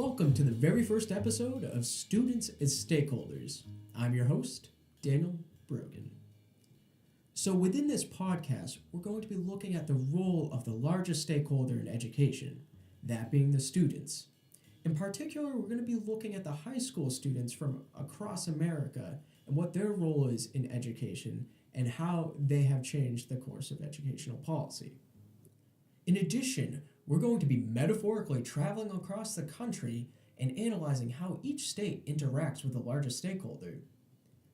Welcome to the very first episode of Students as Stakeholders. I'm your host, Daniel Brogan. So within this podcast, we're going to be looking at the role of the largest stakeholder in education, that being the students. In particular, we're going to be looking at the high school students from across America and what their role is in education and how they have changed the course of educational policy. In addition, we're going to be metaphorically traveling across the country and analyzing how each state interacts with the largest stakeholder.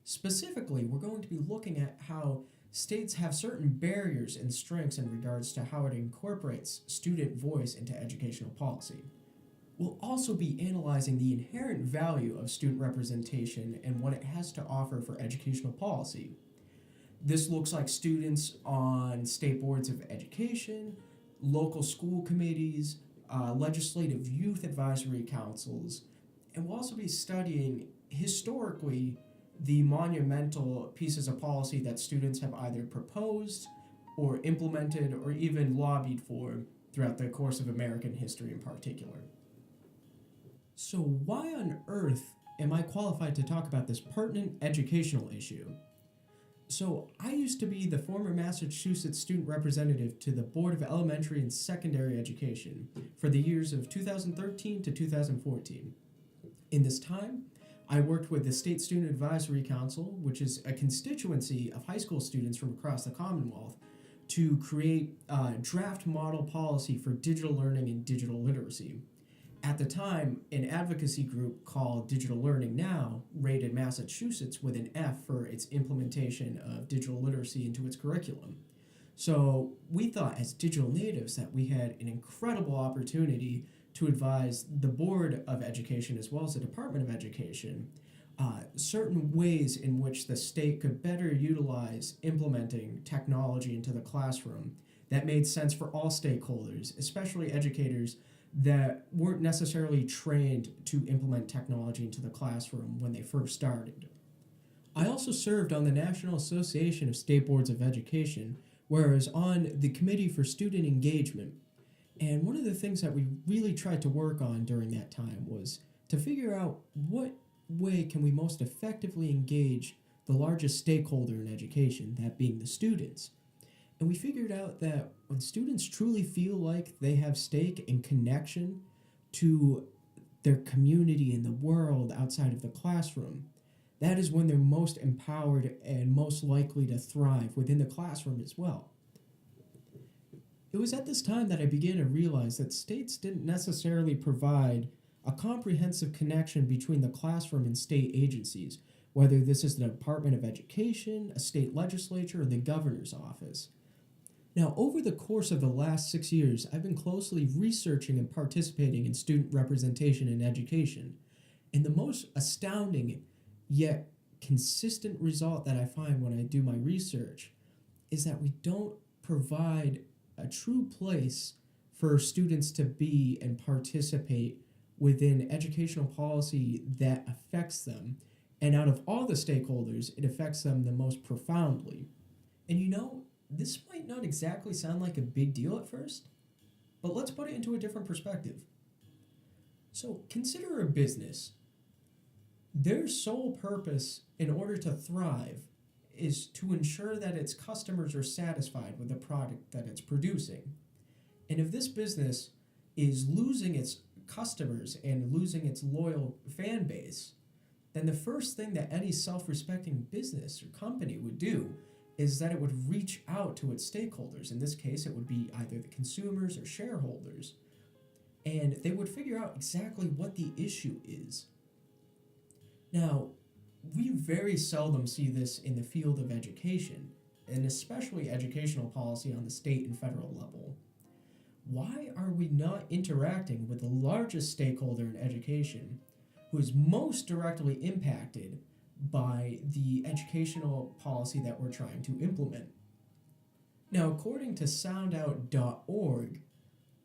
Specifically, we're going to be looking at how states have certain barriers and strengths in regards to how it incorporates student voice into educational policy. We'll also be analyzing the inherent value of student representation and what it has to offer for educational policy. This looks like students on state boards of education, local school committees, legislative youth advisory councils, and we'll also be studying historically the monumental pieces of policy that students have either proposed or implemented or even lobbied for throughout the course of American history in particular. So why on earth am I qualified to talk about this pertinent educational issue? So I used to be the former Massachusetts student representative to the Board of Elementary and Secondary Education for the years of 2013 to 2014. In this time, I worked with the State Student Advisory Council, which is a constituency of high school students from across the Commonwealth, to create a draft model policy for digital learning and digital literacy. At the time, an advocacy group called Digital Learning Now rated Massachusetts with an F for its implementation of digital literacy into its curriculum. So we thought as digital natives that we had an incredible opportunity to advise the Board of Education as well as the Department of Education certain ways in which the state could better utilize implementing technology into the classroom that made sense for all stakeholders, especially educators that weren't necessarily trained to implement technology into the classroom when they first started. I also served on the National Association of State Boards of Education, where I was on the Committee for Student Engagement. And one of the things that we really tried to work on during that time was to figure out what way can we most effectively engage the largest stakeholder in education, that being the students. And we figured out that when students truly feel like they have stake and connection to their community and the world outside of the classroom, that is when they're most empowered and most likely to thrive within the classroom as well. It was at this time that I began to realize that states didn't necessarily provide a comprehensive connection between the classroom and state agencies, whether this is the Department of Education, a state legislature, or the governor's office. Now, over the course of the last 6 years, I've been closely researching and participating in student representation in education. And the most astounding yet consistent result that I find when I do my research is that we don't provide a true place for students to be and participate within educational policy that affects them. And out of all the stakeholders, it affects them the most profoundly. And this might not exactly sound like a big deal at first, but let's put it into a different perspective. So consider a business. Their sole purpose in order to thrive is to ensure that its customers are satisfied with the product that it's producing. And if this business is losing its customers and losing its loyal fan base, then the first thing that any self-respecting business or company would do is that it would reach out to its stakeholders. In this case, it would be either the consumers or shareholders. And they would figure out exactly what the issue is. Now, we very seldom see this in the field of education, and especially educational policy on the state and federal level. Why are we not interacting with the largest stakeholder in education, who is most directly impacted by the educational policy that we're trying to implement? Now, according to soundout.org,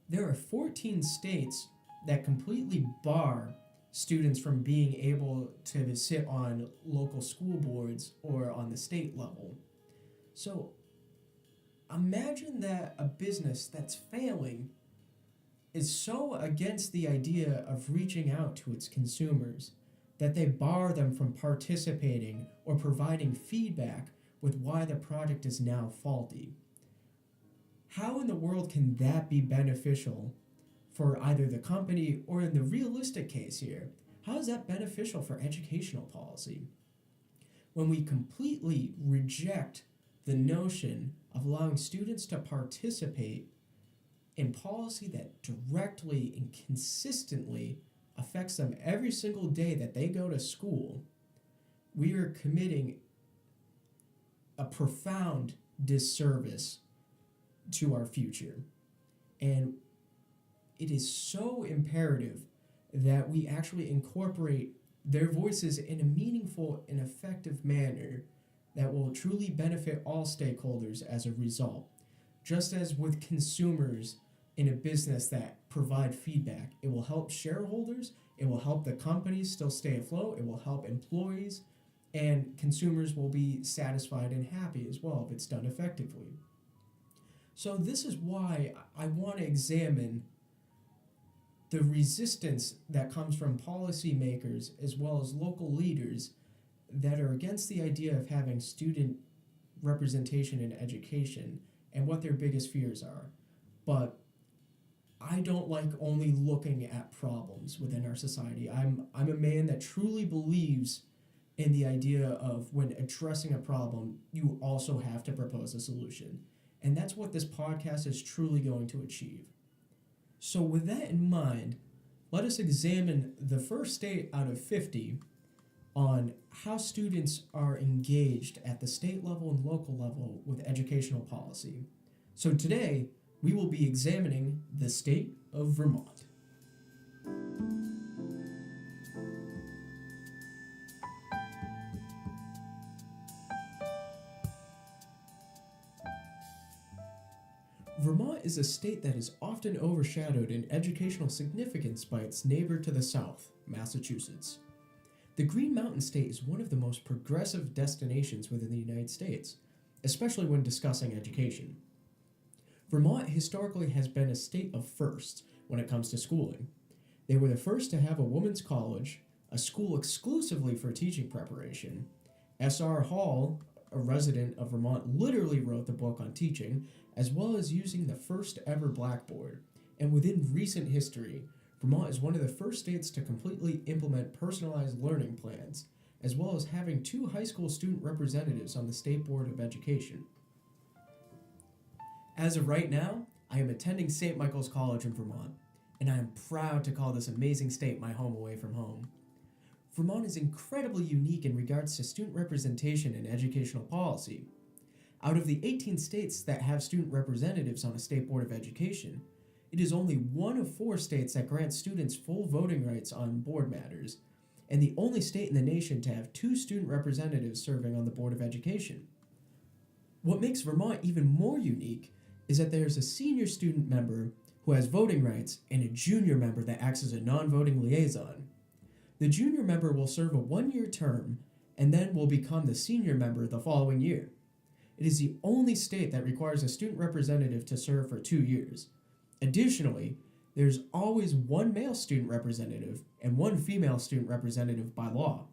there are 14 states that completely bar students from being able to sit on local school boards or on the state level. So imagine that a business that's failing is so against the idea of reaching out to its consumers that they bar them from participating or providing feedback with why the product is now faulty. How in the world can that be beneficial for either the company or, in the realistic case here, how is that beneficial for educational policy? When we completely reject the notion of allowing students to participate in policy that directly and consistently affects them every single day that they go to school, we are committing a profound disservice to our future. And it is so imperative that we actually incorporate their voices in a meaningful and effective manner that will truly benefit all stakeholders as a result. Just as with consumers in a business that provide feedback, it will help shareholders, it will help the companies still stay afloat, it will help employees, and consumers will be satisfied and happy as well if it's done effectively. So this is why I want to examine the resistance that comes from policymakers as well as local leaders that are against the idea of having student representation in education and what their biggest fears are. But I don't like only looking at problems within our society. I'm a man that truly believes in the idea of when addressing a problem, you also have to propose a solution. And that's what this podcast is truly going to achieve. So with that in mind, let us examine the first state out of 50 on how students are engaged at the state level and local level with educational policy. So today, we will be examining the state of Vermont. Vermont is a state that is often overshadowed in educational significance by its neighbor to the south, Massachusetts. The Green Mountain State is one of the most progressive destinations within the United States, especially when discussing education. Vermont historically has been a state of firsts when it comes to schooling. They were the first to have a women's college, a school exclusively for teaching preparation. S.R. Hall, a resident of Vermont, literally wrote the book on teaching, as well as using the first ever blackboard. And within recent history, Vermont is one of the first states to completely implement personalized learning plans, as well as having 2 high school student representatives on the State Board of Education. As of right now, I am attending St. Michael's College in Vermont, and I am proud to call this amazing state my home away from home. Vermont is incredibly unique in regards to student representation and educational policy. Out of the 18 states that have student representatives on a State Board of Education, it is only one of 4 states that grants students full voting rights on board matters, and the only state in the nation to have 2 student representatives serving on the Board of Education. What makes Vermont even more unique is that there's a senior student member who has voting rights and a junior member that acts as a non-voting liaison. The junior member will serve a 1-year term and then will become the senior member the following year. It is the only state that requires a student representative to serve for 2 years. Additionally, there's always 1 male student representative and 1 female student representative by law.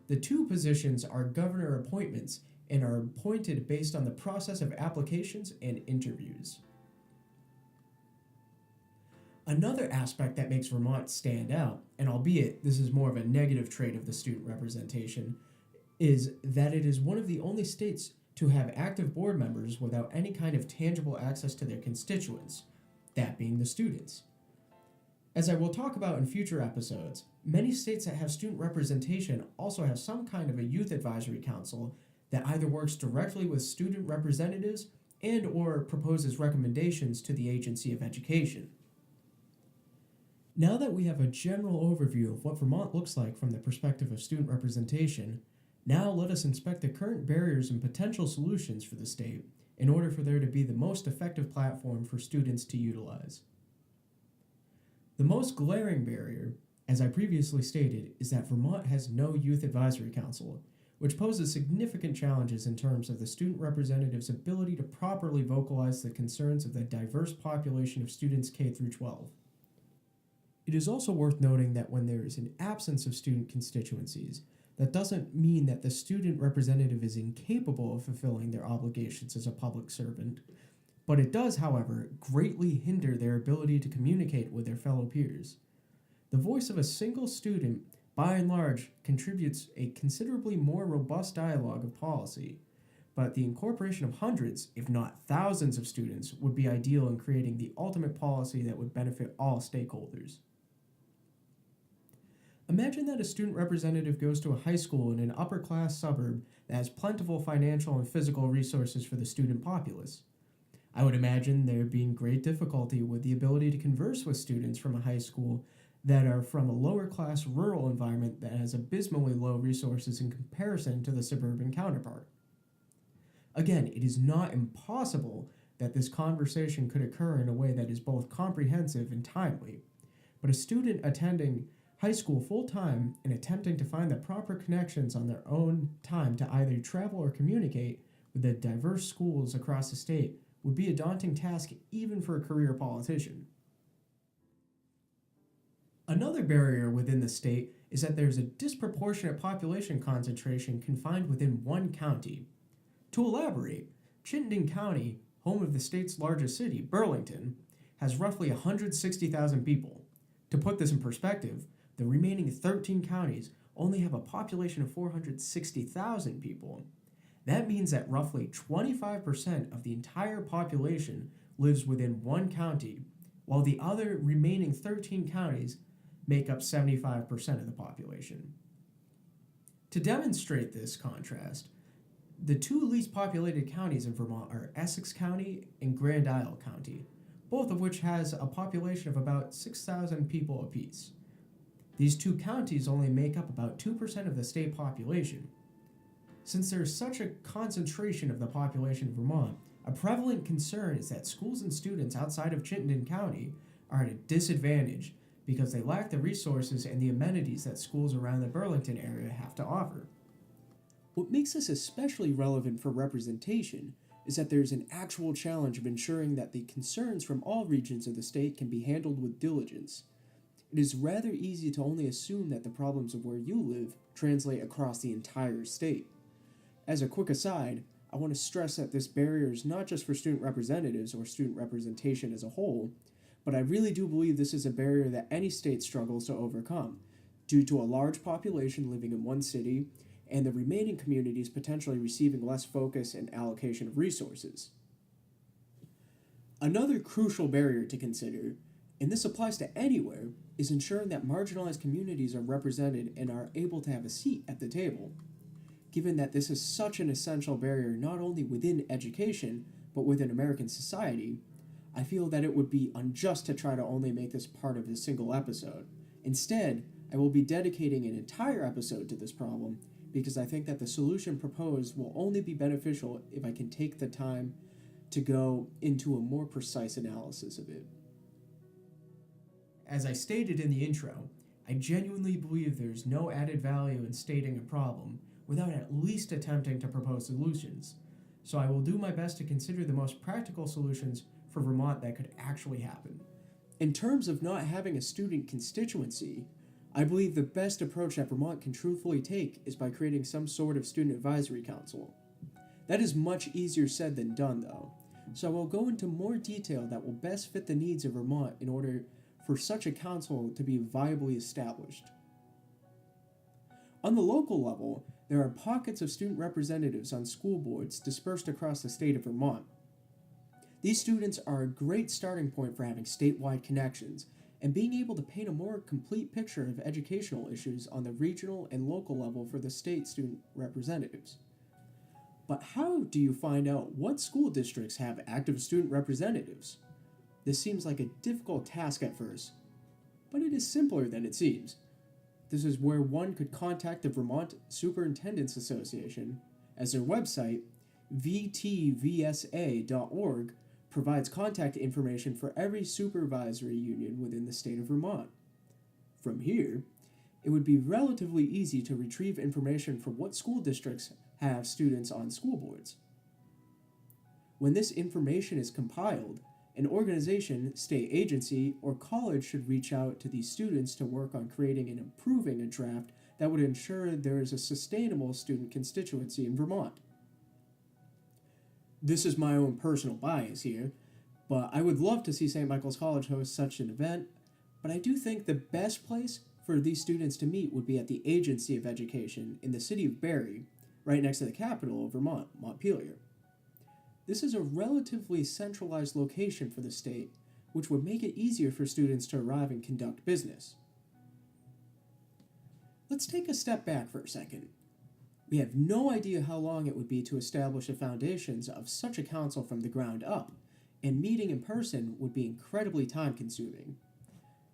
The 2 positions are governor appointments and are appointed based on the process of applications and interviews. Another aspect that makes Vermont stand out, and albeit this is more of a negative trait of the student representation, is that it is one of the only states to have active board members without any kind of tangible access to their constituents, that being the students. As I will talk about in future episodes, many states that have student representation also have some kind of a youth advisory council that either works directly with student representatives and or proposes recommendations to the agency of education. Now that we have a general overview of what Vermont looks like from the perspective of student representation, now let us inspect the current barriers and potential solutions for the state in order for there to be the most effective platform for students to utilize. The most glaring barrier, as I previously stated, is that Vermont has no youth advisory council, which poses significant challenges in terms of the student representative's ability to properly vocalize the concerns of the diverse population of students K through 12. It is also worth noting that when there is an absence of student constituencies, that doesn't mean that the student representative is incapable of fulfilling their obligations as a public servant, but it does, however, greatly hinder their ability to communicate with their fellow peers. The voice of a single student, by and large, contributes a considerably more robust dialogue of policy, but the incorporation of hundreds, if not thousands of students would be ideal in creating the ultimate policy that would benefit all stakeholders. Imagine that a student representative goes to a high school in an upper-class suburb that has plentiful financial and physical resources for the student populace. I would imagine there being great difficulty with the ability to converse with students from a high school that are from a lower-class rural environment that has abysmally low resources in comparison to the suburban counterpart. Again, it is not impossible that this conversation could occur in a way that is both comprehensive and timely, but a student attending high school full-time and attempting to find the proper connections on their own time to either travel or communicate with the diverse schools across the state would be a daunting task even for a career politician. Another barrier within the state is that there's a disproportionate population concentration confined within one county. To elaborate, Chittenden County, home of the state's largest city, Burlington, has roughly 160,000 people. To put this in perspective, the remaining 13 counties only have a population of 460,000 people. That means that roughly 25% of the entire population lives within one county, while the other remaining 13 counties make up 75% of the population. To demonstrate this contrast, the two least populated counties in Vermont are Essex County and Grand Isle County, both of which has a population of about 6,000 people apiece. These two counties only make up about 2% of the state population. Since there is such a concentration of the population of Vermont, a prevalent concern is that schools and students outside of Chittenden County are at a disadvantage because they lack the resources and the amenities that schools around the Burlington area have to offer. What makes this especially relevant for representation is that there is an actual challenge of ensuring that the concerns from all regions of the state can be handled with diligence. It is rather easy to only assume that the problems of where you live translate across the entire state. As a quick aside, I want to stress that this barrier is not just for student representatives or student representation as a whole, but I really do believe this is a barrier that any state struggles to overcome, due to a large population living in one city and the remaining communities potentially receiving less focus and allocation of resources. Another crucial barrier to consider, and this applies to anywhere, is ensuring that marginalized communities are represented and are able to have a seat at the table. Given that this is such an essential barrier not only within education, but within American society, I feel that it would be unjust to try to only make this part of a single episode. Instead, I will be dedicating an entire episode to this problem because I think that the solution proposed will only be beneficial if I can take the time to go into a more precise analysis of it. As I stated in the intro, I genuinely believe there's no added value in stating a problem without at least attempting to propose solutions, so I will do my best to consider the most practical solutions for Vermont that could actually happen. In terms of not having a student constituency, I believe the best approach that Vermont can truthfully take is by creating some sort of student advisory council. That is much easier said than done, though, so I will go into more detail that will best fit the needs of Vermont in order for such a council to be viably established. On the local level, there are pockets of student representatives on school boards dispersed across the state of Vermont. These students are a great starting point for having statewide connections and being able to paint a more complete picture of educational issues on the regional and local level for the state student representatives. But how do you find out what school districts have active student representatives? This seems like a difficult task at first, but it is simpler than it seems. This is where one could contact the Vermont Superintendents Association, as their website, vtvsa.org, provides contact information for every supervisory union within the state of Vermont. From here, it would be relatively easy to retrieve information for what school districts have students on school boards. When this information is compiled, An organization, state agency, or college should reach out to these students to work on creating and improving a draft that would ensure there is a sustainable student constituency in Vermont. This is my own personal bias here, but I would love to see St. Michael's College host such an event, but I do think the best place for these students to meet would be at the Agency of Education in the city of Barrie, right next to the capital of Vermont, Montpelier. This is a relatively centralized location for the state, which would make it easier for students to arrive and conduct business. Let's take a step back for a second. We have no idea how long it would be to establish the foundations of such a council from the ground up, and meeting in person would be incredibly time-consuming.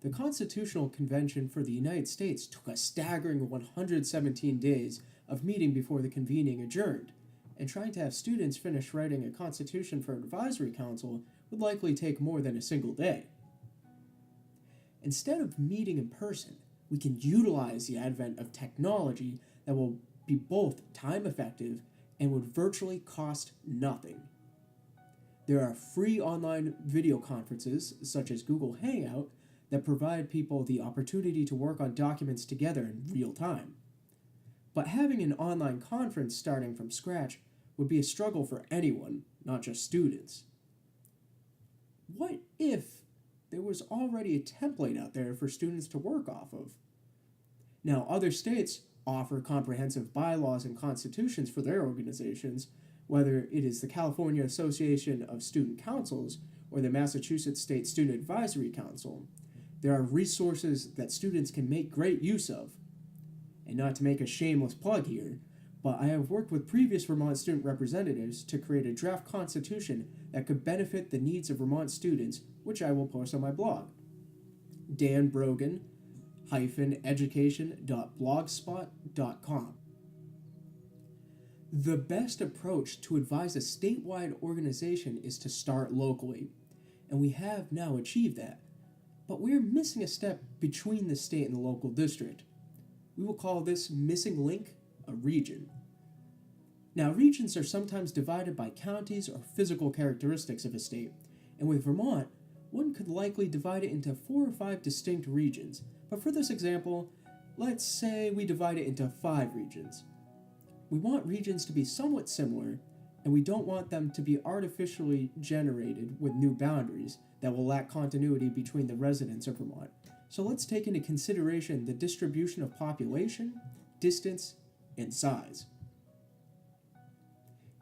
The Constitutional Convention for the United States took a staggering 117 days of meeting before the convening adjourned, and trying to have students finish writing a constitution for an advisory council would likely take more than a single day. Instead of meeting in person, we can utilize the advent of technology that will be both time-effective and would virtually cost nothing. There are free online video conferences, such as Google Hangout, that provide people the opportunity to work on documents together in real time. But having an online conference starting from scratch would be a struggle for anyone, not just students. What if there was already a template out there for students to work off of? Now, other states offer comprehensive bylaws and constitutions for their organizations, whether it is the California Association of Student Councils or the Massachusetts State Student Advisory Council. There are resources that students can make great use of. And not to make a shameless plug here, but I have worked with previous Vermont student representatives to create a draft constitution that could benefit the needs of Vermont students, which I will post on my blog. danbrogan-education.blogspot.com. The best approach to advise a statewide organization is to start locally, and we have now achieved that. But we're missing a step between the state and the local district. We will call this missing link a region. Now, regions are sometimes divided by counties or physical characteristics of a state, and with Vermont, one could likely divide it into 4 or 5 distinct regions. But for this example, let's say we divide it into 5 regions. We want regions to be somewhat similar, and we don't want them to be artificially generated with new boundaries that will lack continuity between the residents of Vermont. So let's take into consideration the distribution of population, distance, and size.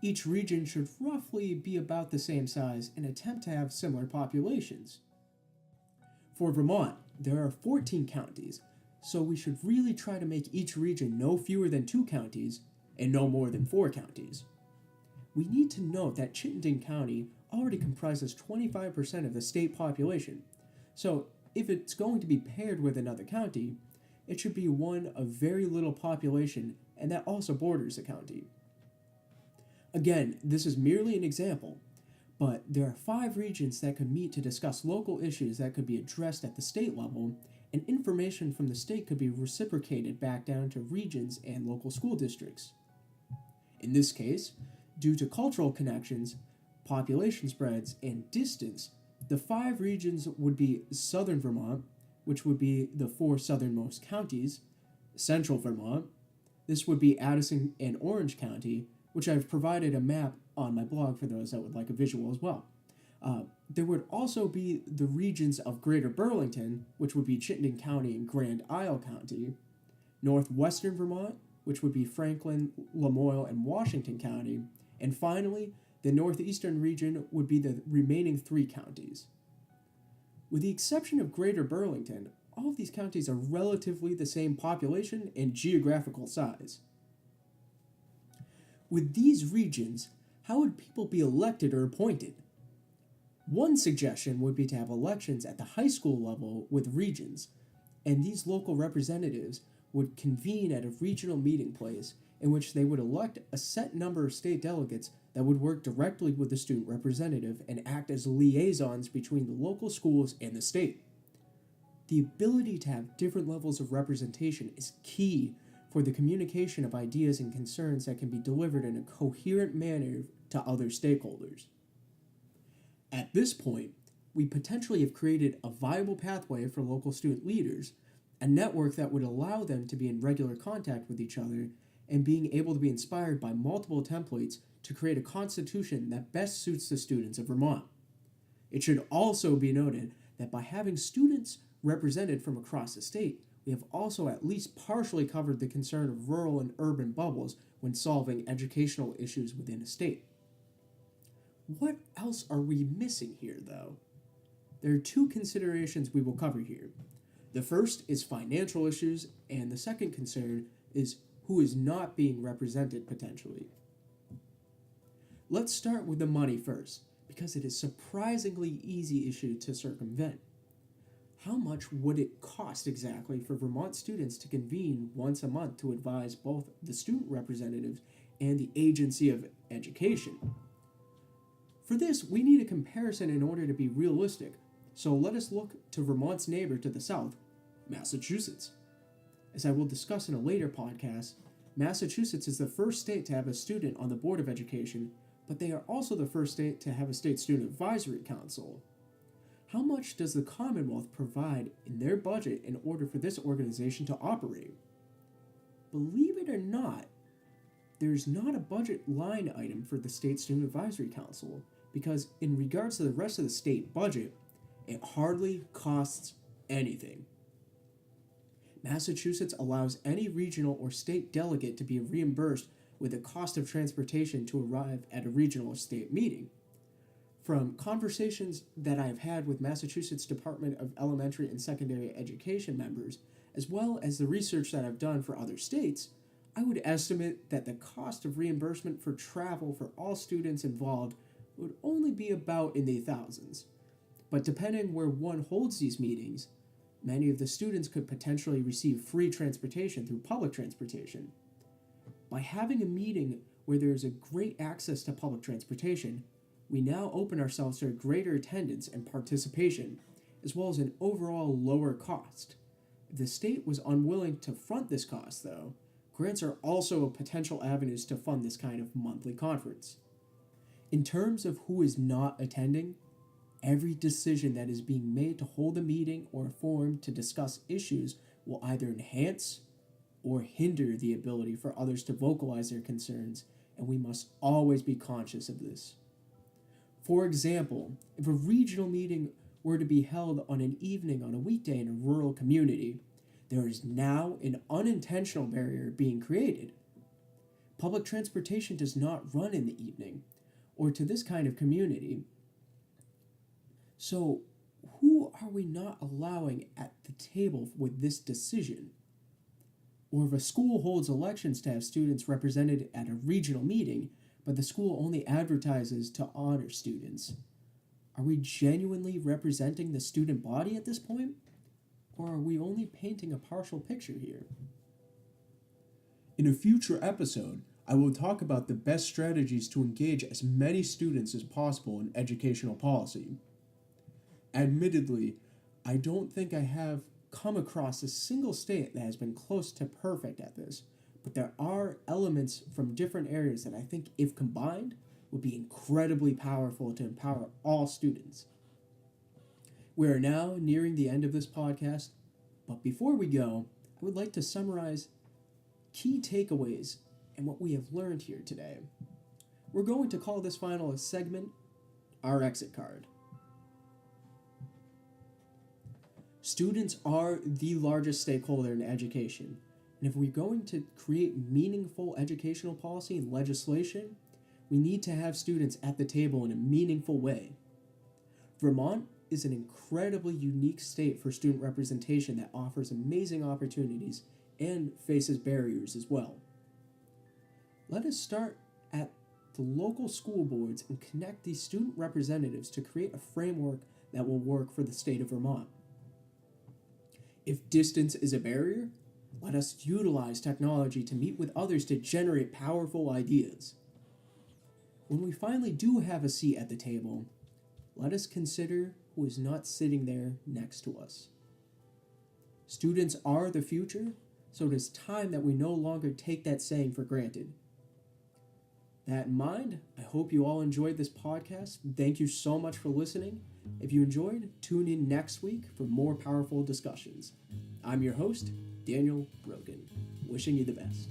Each region should roughly be about the same size and attempt to have similar populations. For Vermont, there are 14 counties, so we should really try to make each region no fewer than 2 counties and no more than 4 counties. We need to note that Chittenden County already comprises 25% of the state population, so if it's going to be paired with another county, it should be one of very little population and that also borders the county. Again, this is merely an example, but there are 5 regions that could meet to discuss local issues that could be addressed at the state level, and information from the state could be reciprocated back down to regions and local school districts. In this case, due to cultural connections, population spreads, and distance, the 5 regions would be Southern Vermont, which would be the 4 southernmost counties, Central Vermont, this would be Addison and Orange County, which I've provided a map on my blog for those that would like a visual as well. There would also be the regions of Greater Burlington, which would be Chittenden County and Grand Isle County, Northwestern Vermont, which would be Franklin, Lamoille, and Washington County, and finally, the northeastern region would be the remaining 3 counties. With the exception of Greater Burlington, all of these counties are relatively the same population and geographical size. With these regions, how would people be elected or appointed? One suggestion would be to have elections at the high school level with regions, and these local representatives would convene at a regional meeting place in which they would elect a set number of state delegates that would work directly with the student representative and act as liaisons between the local schools and the state. The ability to have different levels of representation is key for the communication of ideas and concerns that can be delivered in a coherent manner to other stakeholders. At this point, we potentially have created a viable pathway for local student leaders, a network that would allow them to be in regular contact with each other and being able to be inspired by multiple templates to create a constitution that best suits the students of Vermont. It should also be noted that by having students represented from across the state, we have also at least partially covered the concern of rural and urban bubbles when solving educational issues within a state. What else are we missing here, though? There are two considerations we will cover here. The first is financial issues, and the second concern is who is not being represented potentially. Let's start with the money first, because it is a surprisingly easy issue to circumvent. How much would it cost exactly for Vermont students to convene once a month to advise both the student representatives and the agency of education? For this, we need a comparison in order to be realistic, so let us look to Vermont's neighbor to the south, Massachusetts. As I will discuss in a later podcast, Massachusetts is the first state to have a student on the Board of Education, but they are also the first state to have a state student advisory council. How much does the Commonwealth provide in their budget in order for this organization to operate? Believe it or not, there's not a budget line item for the State Student Advisory Council because in regards to the rest of the state budget, it hardly costs anything. Massachusetts allows any regional or state delegate to be reimbursed with the cost of transportation to arrive at a regional or state meeting. From conversations that I've had with Massachusetts Department of Elementary and Secondary Education members, as well as the research that I've done for other states, I would estimate that the cost of reimbursement for travel for all students involved would only be about in the thousands. But depending where one holds these meetings, many of the students could potentially receive free transportation through public transportation. By having a meeting where there is a great access to public transportation, we now open ourselves to a greater attendance and participation, as well as an overall lower cost. If the state was unwilling to front this cost, though, grants are also potential avenues to fund this kind of monthly conference. In terms of who is not attending, every decision that is being made to hold a meeting or a forum to discuss issues will either enhance or hinder the ability for others to vocalize their concerns, and we must always be conscious of this. For example, if a regional meeting were to be held on an evening on a weekday in a rural community, there is now an unintentional barrier being created. Public transportation does not run in the evening, or to this kind of community. So, who are we not allowing at the table with this decision? Or if a school holds elections to have students represented at a regional meeting, but the school only advertises to honor students, are we genuinely representing the student body at this point? Or are we only painting a partial picture here? In a future episode, I will talk about the best strategies to engage as many students as possible in educational policy. Admittedly, I don't think I have come across a single state that has been close to perfect at this, but there are elements from different areas that I think, if combined, would be incredibly powerful to empower all students. We are now nearing the end of this podcast, but before we go, I would like to summarize key takeaways and what we have learned here today. We're going to call this final segment our exit card. Students are the largest stakeholder in education, and if we're going to create meaningful educational policy and legislation, we need to have students at the table in a meaningful way. Vermont is an incredibly unique state for student representation that offers amazing opportunities and faces barriers as well. Let us start at the local school boards and connect these student representatives to create a framework that will work for the state of Vermont. If distance is a barrier, let us utilize technology to meet with others to generate powerful ideas. When we finally do have a seat at the table, let us consider who is not sitting there next to us. Students are the future, so it is time that we no longer take that saying for granted. That in mind, I hope you all enjoyed this podcast. Thank you so much for listening. If you enjoyed, tune in next week for more powerful discussions. I'm your host, Daniel Brogan, wishing you the best.